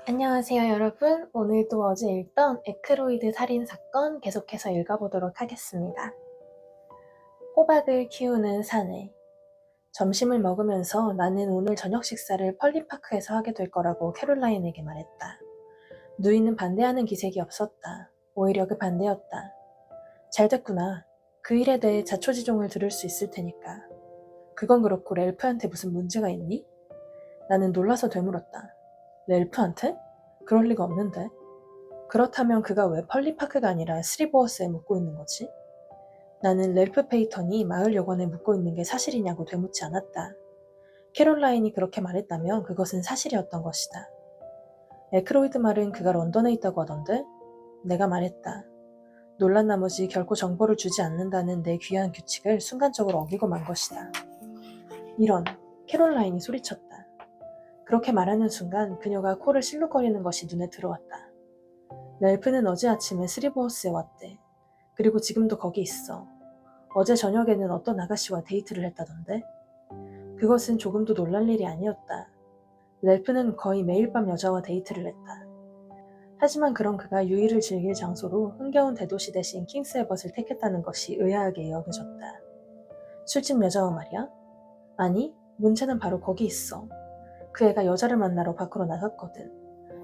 안녕하세요, 여러분. 오늘도 어제 읽던 에크로이드 살인 사건 계속해서 읽어보도록 하겠습니다. 호박을 키우는 사내. 점심을 먹으면서 나는 오늘 저녁 식사를 펄리파크에서 하게 될 거라고 캐롤라인에게 말했다. 누이는 반대하는 기색이 없었다. 오히려 그 반대였다. 잘 됐구나. 그 일에 대해 자초지종을 들을 수 있을 테니까. 그건 그렇고 렐프한테 무슨 문제가 있니? 나는 놀라서 되물었다. 렐프한테? 그럴 리가 없는데. 그렇다면 그가 왜 펄리파크가 아니라 스리보어스에 묵고 있는 거지? 나는 렐프 페이턴이 마을 여관에 묵고 있는 게 사실이냐고 되묻지 않았다. 캐롤라인이 그렇게 말했다면 그것은 사실이었던 것이다. 에크로이드 말은 그가 런던에 있다고 하던데? 내가 말했다. 놀란 나머지 결코 정보를 주지 않는다는 내 귀한 규칙을 순간적으로 어기고 만 것이다. 이런, 캐롤라인이 소리쳤다. 그렇게 말하는 순간 그녀가 코를 실룩거리는 것이 눈에 들어왔다. 렐프는 어제 아침에 스리보어스에 왔대. 그리고 지금도 거기 있어. 어제 저녁에는 어떤 아가씨와 데이트를 했다던데? 그것은 조금도 놀랄 일이 아니었다. 렐프는 거의 매일 밤 여자와 데이트를 했다. 하지만 그런 그가 유일을 즐길 장소로 흥겨운 대도시 대신 킹스에벗을 택했다는 것이 의아하게 여겨졌다. 술집 여자와 말이야? 아니, 문제는 바로 거기 있어. 그 애가 여자를 만나러 밖으로 나갔거든.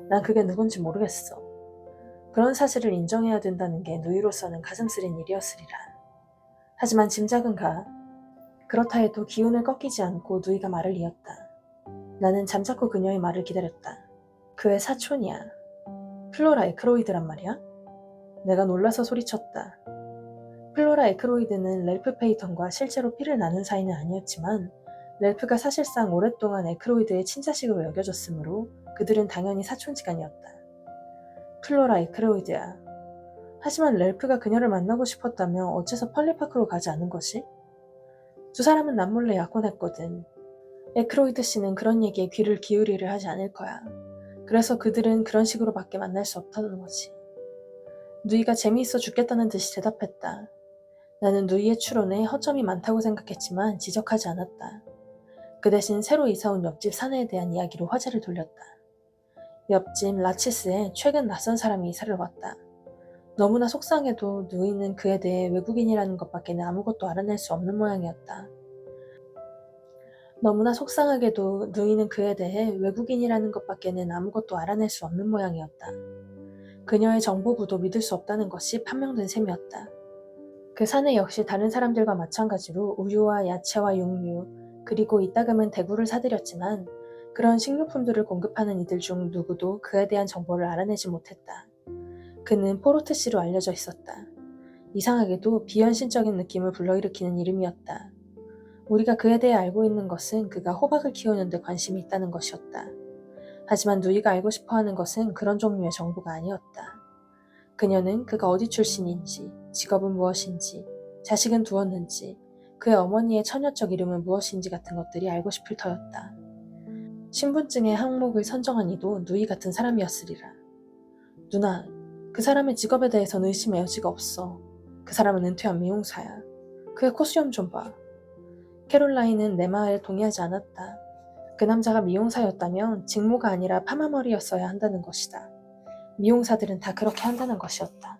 난 그게 누군지 모르겠어. 그런 사실을 인정해야 된다는 게 누이로서는 가슴 쓰린 일이었으리라. 하지만 짐작은 가. 그렇다 해도 기운을 꺾이지 않고 누이가 말을 이었다. 나는 잠자코 그녀의 말을 기다렸다. 그의 사촌이야. 플로라 에크로이드란 말이야? 내가 놀라서 소리쳤다. 플로라 에크로이드는 렐프 페이턴과 실제로 피를 나눈 사이는 아니었지만 렐프가 사실상 오랫동안 에크로이드의 친자식으로 여겨졌으므로 그들은 당연히 사촌지간이었다. 플로라 에크로이드야. 하지만 렐프가 그녀를 만나고 싶었다며 어째서 펄리파크로 가지 않은 것이? 두 사람은 남몰래 약혼했거든. 에크로이드 씨는 그런 얘기에 귀를 기울이려 하지 않을 거야. 그래서 그들은 그런 식으로밖에 만날 수 없다는 거지. 누이가 재미있어 죽겠다는 듯이 대답했다. 나는 누이의 추론에 허점이 많다고 생각했지만 지적하지 않았다. 그 대신 새로 이사온 옆집 사내에 대한 이야기로 화제를 돌렸다. 옆집 라치스에 최근 낯선 사람이 이사를 왔다. 너무나 속상해도 누이는 그에 대해 외국인이라는 것밖에는 아무것도 알아낼 수 없는 모양이었다. 너무나 속상하게도 누이는 그에 대해 외국인이라는 것밖에는 아무것도 알아낼 수 없는 모양이었다. 그녀의 정보부도 믿을 수 없다는 것이 판명된 셈이었다. 그 사내 역시 다른 사람들과 마찬가지로 우유와 야채와 육류, 그리고 이따금은 대구를 사들였지만 그런 식료품들을 공급하는 이들 중 누구도 그에 대한 정보를 알아내지 못했다. 그는 포르트시로 알려져 있었다. 이상하게도 비현실적인 느낌을 불러일으키는 이름이었다. 우리가 그에 대해 알고 있는 것은 그가 호박을 키우는 데 관심이 있다는 것이었다. 하지만 누이가 알고 싶어하는 것은 그런 종류의 정보가 아니었다. 그녀는 그가 어디 출신인지, 직업은 무엇인지, 자식은 두었는지, 그의 어머니의 처녀적 이름은 무엇인지 같은 것들이 알고 싶을 터였다. 신분증의 항목을 선정한 이도 누이 같은 사람이었으리라. 누나, 그 사람의 직업에 대해서는 의심의 여지가 없어. 그 사람은 은퇴한 미용사야. 그의 코수염 좀 봐. 캐롤라인은 내 말에 동의하지 않았다. 그 남자가 미용사였다면 직무가 아니라 파마머리였어야 한다는 것이다. 미용사들은 다 그렇게 한다는 것이었다.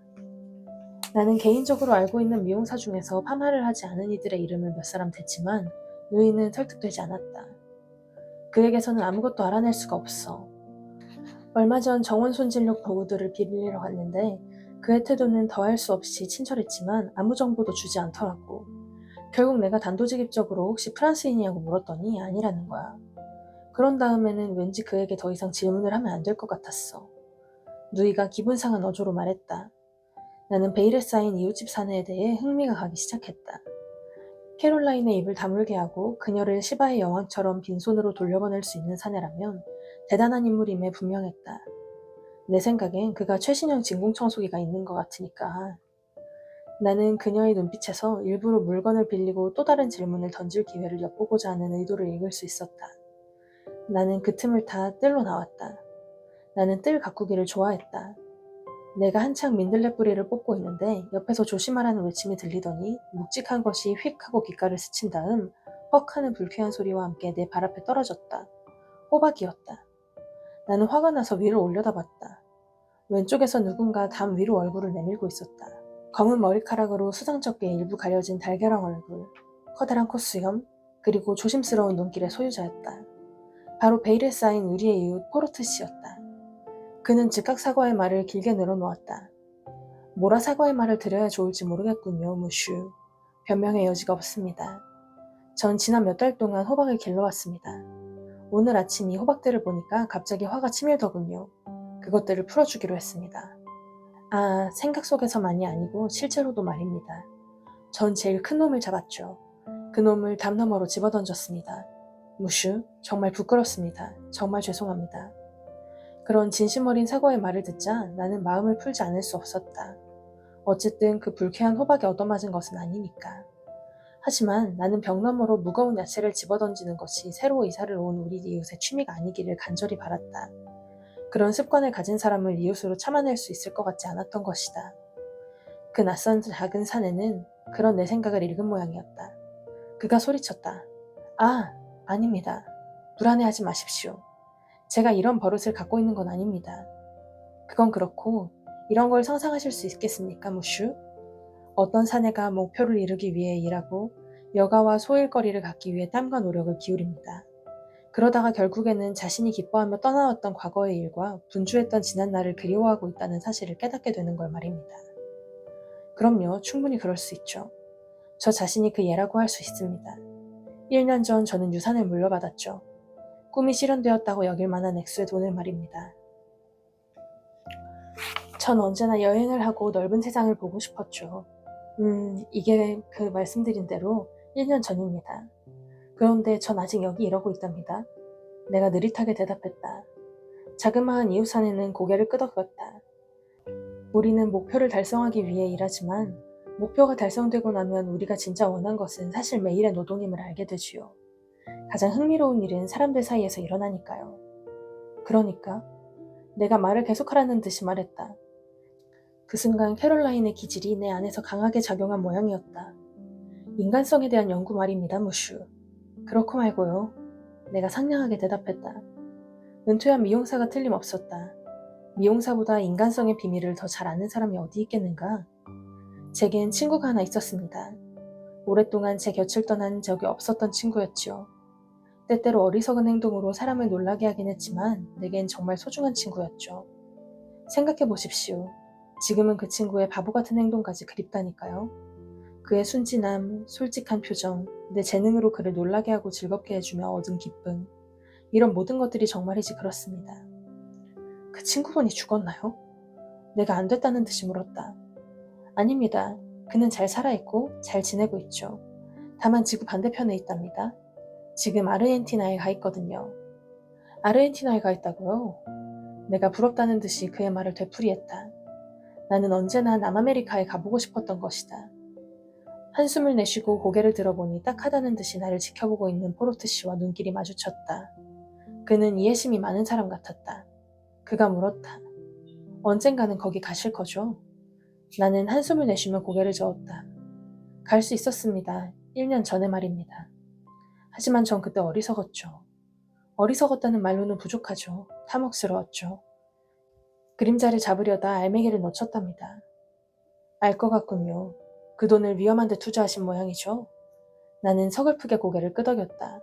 나는 개인적으로 알고 있는 미용사 중에서 파마를 하지 않은 이들의 이름을 몇 사람 댔지만 누이는 설득되지 않았다. 그에게서는 아무것도 알아낼 수가 없어. 얼마 전 정원 손질력 도구들을 빌리러 갔는데 그의 태도는 더할 수 없이 친절했지만 아무 정보도 주지 않더라고. 결국 내가 단도직입적으로 혹시 프랑스인이냐고 물었더니 아니라는 거야. 그런 다음에는 왠지 그에게 더 이상 질문을 하면 안 될 것 같았어. 누이가 기분 상한 어조로 말했다. 나는 베일에 쌓인 이웃집 사내에 대해 흥미가 가기 시작했다. 캐롤라인의 입을 다물게 하고 그녀를 시바의 여왕처럼 빈손으로 돌려보낼 수 있는 사내라면 대단한 인물임에 분명했다. 내 생각엔 그가 최신형 진공청소기가 있는 것 같으니까. 나는 그녀의 눈빛에서 일부러 물건을 빌리고 또 다른 질문을 던질 기회를 엿보고자 하는 의도를 읽을 수 있었다. 나는 그 틈을 타 뜰로 나왔다. 나는 뜰 가꾸기를 좋아했다. 내가 한창 민들레 뿌리를 뽑고 있는데 옆에서 조심하라는 외침이 들리더니 묵직한 것이 휙 하고 귓가를 스친 다음 헉 하는 불쾌한 소리와 함께 내 발 앞에 떨어졌다. 호박이었다. 나는 화가 나서 위를 올려다봤다. 왼쪽에서 누군가 담 위로 얼굴을 내밀고 있었다. 검은 머리카락으로 수상쩍게 일부 가려진 달걀왕 얼굴, 커다란 콧수염, 그리고 조심스러운 눈길의 소유자였다. 바로 베일에 쌓인 우리의 이웃 포르트 씨였다. 그는 즉각 사과의 말을 길게 늘어놓았다. 뭐라 사과의 말을 드려야 좋을지 모르겠군요, 무슈. 변명의 여지가 없습니다. 전 지난 몇 달 동안 호박을 길러왔습니다. 오늘 아침 이 호박들을 보니까 갑자기 화가 치밀더군요. 그것들을 풀어주기로 했습니다. 아, 생각 속에서만이 아니고 실제로도 말입니다. 전 제일 큰 놈을 잡았죠. 그 놈을 담 너머로 집어던졌습니다. 무슈, 정말 부끄럽습니다. 정말 죄송합니다. 그런 진심 어린 사과의 말을 듣자 나는 마음을 풀지 않을 수 없었다. 어쨌든 그 불쾌한 호박에 얻어맞은 것은 아니니까. 하지만 나는 벽 너머로 무거운 야채를 집어던지는 것이 새로 이사를 온 우리 이웃의 취미가 아니기를 간절히 바랐다. 그런 습관을 가진 사람을 이웃으로 참아낼 수 있을 것 같지 않았던 것이다. 그 낯선 작은 사내는 그런 내 생각을 읽은 모양이었다. 그가 소리쳤다. 아, 아닙니다. 불안해하지 마십시오. 제가 이런 버릇을 갖고 있는 건 아닙니다. 그건 그렇고 이런 걸 상상하실 수 있겠습니까, 무슈? 어떤 사내가 목표를 이루기 위해 일하고 여가와 소일거리를 갖기 위해 땀과 노력을 기울입니다. 그러다가 결국에는 자신이 기뻐하며 떠나왔던 과거의 일과 분주했던 지난날을 그리워하고 있다는 사실을 깨닫게 되는 걸 말입니다. 그럼요, 충분히 그럴 수 있죠. 저 자신이 그 예라고 할 수 있습니다. 1년 전 저는 유산을 물려받았죠. 꿈이 실현되었다고 여길 만한 액수의 돈을 말입니다. 전 언제나 여행을 하고 넓은 세상을 보고 싶었죠. 이게 그 말씀드린 대로 1년 전입니다. 그런데 전 아직 여기 이러고 있답니다. 내가 느릿하게 대답했다. 자그마한 이웃 사내는 고개를 끄덕였다. 우리는 목표를 달성하기 위해 일하지만 목표가 달성되고 나면 우리가 진짜 원한 것은 사실 매일의 노동임을 알게 되지요. 가장 흥미로운 일은 사람들 사이에서 일어나니까요. 그러니까 내가 말을 계속하라는 듯이 말했다. 그 순간 캐롤라인의 기질이 내 안에서 강하게 작용한 모양이었다. 인간성에 대한 연구 말입니다, 무슈. 그렇고 말고요. 내가 상냥하게 대답했다. 은퇴한 미용사가 틀림없었다. 미용사보다 인간성의 비밀을 더 잘 아는 사람이 어디 있겠는가? 제겐 친구가 하나 있었습니다. 오랫동안 제 곁을 떠난 적이 없었던 친구였지요. 때때로 어리석은 행동으로 사람을 놀라게 하긴 했지만 내겐 정말 소중한 친구였죠. 생각해 보십시오. 지금은 그 친구의 바보 같은 행동까지 그립다니까요. 그의 순진함, 솔직한 표정, 내 재능으로 그를 놀라게 하고 즐겁게 해주며 얻은 기쁨, 이런 모든 것들이 정말이지 그렇습니다. 그 친구분이 죽었나요? 내가 안 됐다는 듯이 물었다. 아닙니다. 그는 잘 살아있고 잘 지내고 있죠. 다만 지구 반대편에 있답니다. 지금 아르헨티나에 가 있거든요. 아르헨티나에 가 있다고요? 내가 부럽다는 듯이 그의 말을 되풀이했다. 나는 언제나 남아메리카에 가보고 싶었던 것이다. 한숨을 내쉬고 고개를 들어보니 딱하다는 듯이 나를 지켜보고 있는 포르트 씨와 눈길이 마주쳤다. 그는 이해심이 많은 사람 같았다. 그가 물었다. 언젠가는 거기 가실 거죠? 나는 한숨을 내쉬며 고개를 저었다. 갈 수 있었습니다. 1년 전에 말입니다. 하지만 전 그때 어리석었죠. 어리석었다는 말로는 부족하죠. 탐욕스러웠죠. 그림자를 잡으려다 알맹이를 놓쳤답니다. 알 것 같군요. 그 돈을 위험한 데 투자하신 모양이죠. 나는 서글프게 고개를 끄덕였다.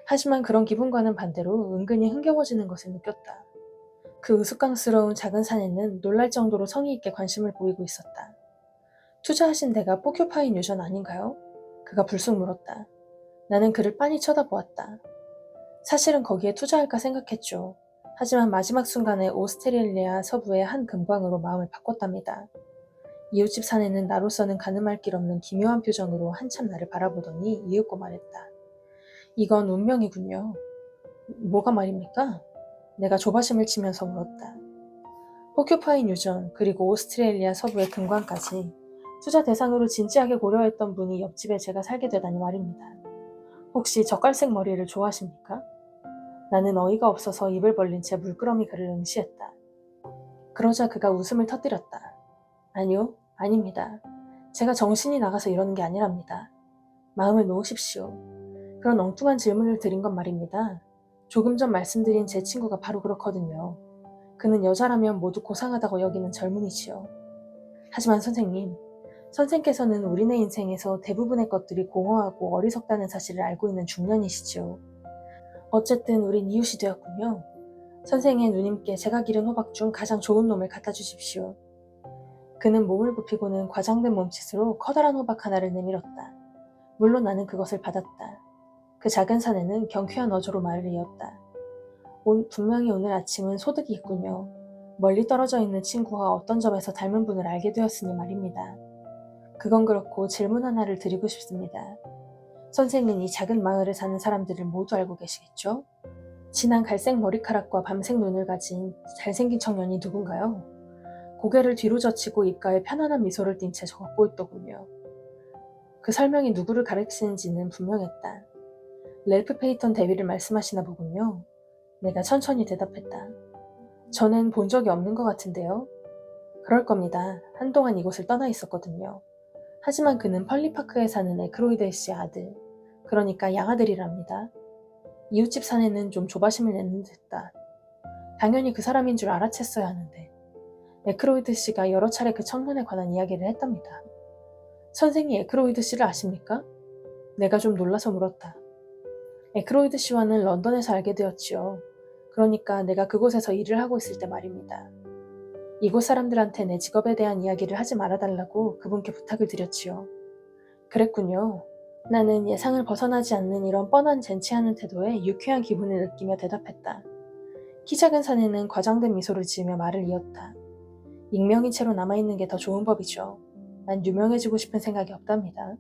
하지만 그런 기분과는 반대로 은근히 흥겨워지는 것을 느꼈다. 그 우스꽝스러운 작은 사내는 놀랄 정도로 성의 있게 관심을 보이고 있었다. 투자하신 데가 포큐파인 유전 아닌가요? 그가 불쑥 물었다. 나는 그를 빤히 쳐다보았다. 사실은 거기에 투자할까 생각했죠. 하지만 마지막 순간에 오스트레일리아 서부의 한 금광으로 마음을 바꿨답니다. 이웃집 사내는 나로서는 가늠할 길 없는 기묘한 표정으로 한참 나를 바라보더니 이윽고 말했다. 이건 운명이군요. 뭐가 말입니까? 내가 조바심을 치면서 물었다. 포큐파인 유전 그리고 오스트레일리아 서부의 금광까지 투자 대상으로 진지하게 고려했던 분이 옆집에 제가 살게 되다니 말입니다. 혹시 젓갈색 머리를 좋아하십니까? 나는 어이가 없어서 입을 벌린 채 물끄러미 그를 응시했다. 그러자 그가 웃음을 터뜨렸다. 아니요, 아닙니다. 제가 정신이 나가서 이러는 게 아니랍니다. 마음을 놓으십시오. 그런 엉뚱한 질문을 드린 건 말입니다. 조금 전 말씀드린 제 친구가 바로 그렇거든요. 그는 여자라면 모두 고상하다고 여기는 젊은이지요. 하지만 선생님, 선생께서는 우리네 인생에서 대부분의 것들이 공허하고 어리석다는 사실을 알고 있는 중년이시지요. 어쨌든 우린 이웃이 되었군요. 선생의 누님께 제가 기른 호박 중 가장 좋은 놈을 갖다 주십시오. 그는 몸을 굽히고는 과장된 몸짓으로 커다란 호박 하나를 내밀었다. 물론 나는 그것을 받았다. 그 작은 산에는 경쾌한 어조로 말을 이었다. 분명히 오늘 아침은 소득이 있군요. 멀리 떨어져 있는 친구와 어떤 점에서 닮은 분을 알게 되었으니 말입니다. 그건 그렇고 질문 하나를 드리고 싶습니다. 선생은 이 작은 마을에 사는 사람들을 모두 알고 계시겠죠? 진한 갈색 머리카락과 밤색 눈을 가진 잘생긴 청년이 누군가요? 고개를 뒤로 젖히고 입가에 편안한 미소를 띤 채 걷고 있더군요. 그 설명이 누구를 가리키는지는 분명했다. 렐프 페이턴 대위를 말씀하시나 보군요. 내가 천천히 대답했다. 저는 본 적이 없는 것 같은데요. 그럴 겁니다. 한동안 이곳을 떠나 있었거든요. 하지만 그는 펄리파크에 사는 에크로이드 씨의 아들, 그러니까 양아들이랍니다. 이웃집 사내는 좀 조바심을 내는 듯했다. 당연히 그 사람인 줄 알아챘어야 하는데. 에크로이드 씨가 여러 차례 그 청년에 관한 이야기를 했답니다. 선생이 에크로이드 씨를 아십니까? 내가 좀 놀라서 물었다. 에크로이드 씨와는 런던에서 알게 되었지요. 그러니까 내가 그곳에서 일을 하고 있을 때 말입니다. 이곳 사람들한테 내 직업에 대한 이야기를 하지 말아달라고 그분께 부탁을 드렸지요. 그랬군요. 나는 예상을 벗어나지 않는 이런 뻔한 젠치하는 태도에 유쾌한 기분을 느끼며 대답했다. 키 작은 사내는 과장된 미소를 지으며 말을 이었다. 익명인 채로 남아있는 게 더 좋은 법이죠. 난 유명해지고 싶은 생각이 없답니다.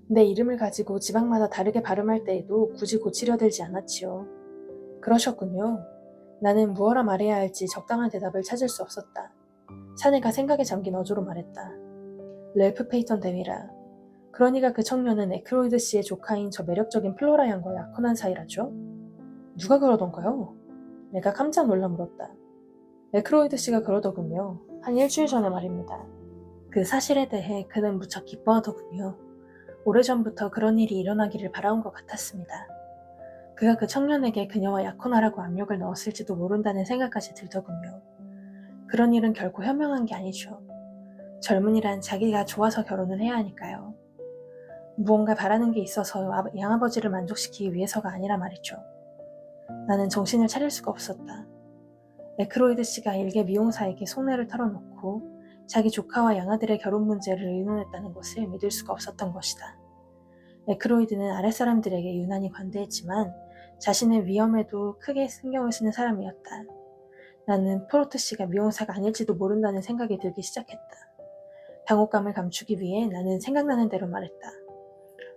내 이름을 가지고 지방마다 다르게 발음할 때에도 굳이 고치려 들지 않았지요. 그러셨군요. 나는 무엇라 말해야 할지 적당한 대답을 찾을 수 없었다. 사내가 생각에 잠긴 어조로 말했다. 렐프 페이턴 대위라. 그러니까 그 청년은 에크로이드 씨의 조카인 저 매력적인 플로라 양과 약혼한 사이라죠? 누가 그러던가요? 내가 깜짝 놀라 물었다. 에크로이드 씨가 그러더군요. 한 일주일 전에 말입니다. 그 사실에 대해 그는 무척 기뻐하더군요. 오래전부터 그런 일이 일어나기를 바라온 것 같았습니다. 그가 그 청년에게 그녀와 약혼하라고 압력을 넣었을지도 모른다는 생각까지 들더군요. 그런 일은 결코 현명한 게 아니죠. 젊은이란 자기가 좋아서 결혼을 해야 하니까요. 무언가 바라는 게 있어서 양아버지를 만족시키기 위해서가 아니라 말이죠. 나는 정신을 차릴 수가 없었다. 에크로이드 씨가 일개 미용사에게 속내를 털어놓고 자기 조카와 양아들의 결혼 문제를 의논했다는 것을 믿을 수가 없었던 것이다. 에크로이드는 아랫사람들에게 유난히 관대했지만 자신의 위험에도 크게 신경을 쓰는 사람이었다. 나는 프로트 씨가 미용사가 아닐지도 모른다는 생각이 들기 시작했다. 당혹감을 감추기 위해 나는 생각나는 대로 말했다.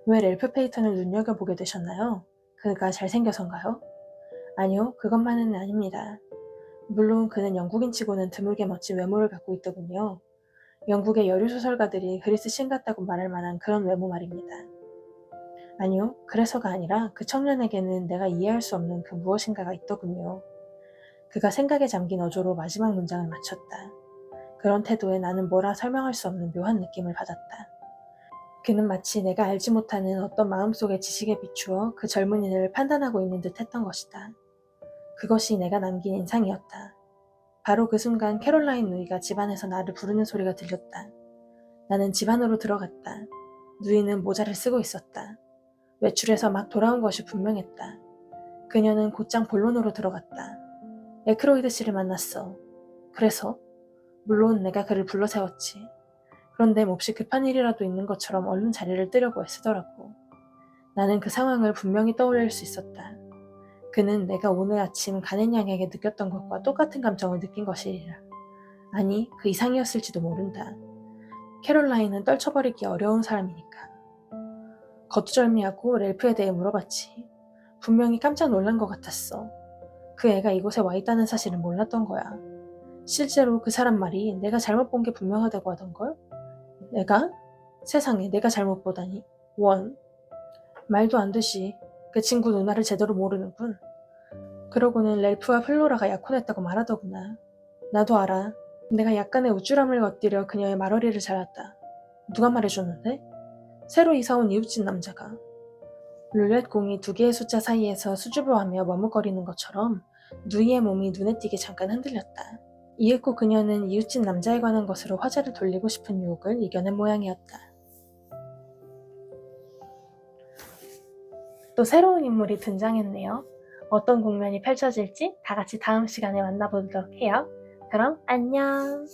왜 렐프 페이턴을 눈여겨보게 되셨나요? 그가 잘생겨서인가요? 아니요, 그것만은 아닙니다. 물론 그는 영국인치고는 드물게 멋진 외모를 갖고 있더군요. 영국의 여류소설가들이 그리스 신 같다고 말할 만한 그런 외모 말입니다. 아니요, 그래서가 아니라 그 청년에게는 내가 이해할 수 없는 그 무엇인가가 있더군요. 그가 생각에 잠긴 어조로 마지막 문장을 마쳤다. 그런 태도에 나는 뭐라 설명할 수 없는 묘한 느낌을 받았다. 그는 마치 내가 알지 못하는 어떤 마음속의 지식에 비추어 그 젊은이를 판단하고 있는 듯 했던 것이다. 그것이 내가 남긴 인상이었다. 바로 그 순간 캐롤라인 누이가 집안에서 나를 부르는 소리가 들렸다. 나는 집 안으로 들어갔다. 누이는 모자를 쓰고 있었다. 외출해서 막 돌아온 것이 분명했다. 그녀는 곧장 본론으로 들어갔다. 에크로이드 씨를 만났어. 그래서? 물론 내가 그를 불러세웠지. 그런데 몹시 급한 일이라도 있는 것처럼 얼른 자리를 뜨려고 애쓰더라고. 나는 그 상황을 분명히 떠올릴 수 있었다. 그는 내가 오늘 아침 가넨 양에게 느꼈던 것과 똑같은 감정을 느낀 것이리라. 아니, 그 이상이었을지도 모른다. 캐롤라인은 떨쳐버리기 어려운 사람이니까. 거두절미하고 렐프에 대해 물어봤지. 분명히 깜짝 놀란 것 같았어. 그 애가 이곳에 와 있다는 사실을 몰랐던 거야. 실제로 그 사람 말이 내가 잘못 본 게 분명하다고 하던걸? 내가? 세상에 내가 잘못 보다니. 원. 말도 안 되지. 그 친구 누나를 제대로 모르는군. 그러고는 렐프와 플로라가 약혼했다고 말하더구나. 나도 알아. 내가 약간의 우쭐함을 걷들여 그녀의 말허리를 잘랐다. 누가 말해줬는데? 새로 이사온 이웃집 남자가. 룰렛 공이 두 개의 숫자 사이에서 수줍어하며 머뭇거리는 것처럼 누이의 몸이 눈에 띄게 잠깐 흔들렸다. 이윽고 그녀는 이웃집 남자에 관한 것으로 화제를 돌리고 싶은 유혹을 이겨낸 모양이었다. 또 새로운 인물이 등장했네요. 어떤 국면이 펼쳐질지 다 같이 다음 시간에 만나보도록 해요. 그럼 안녕!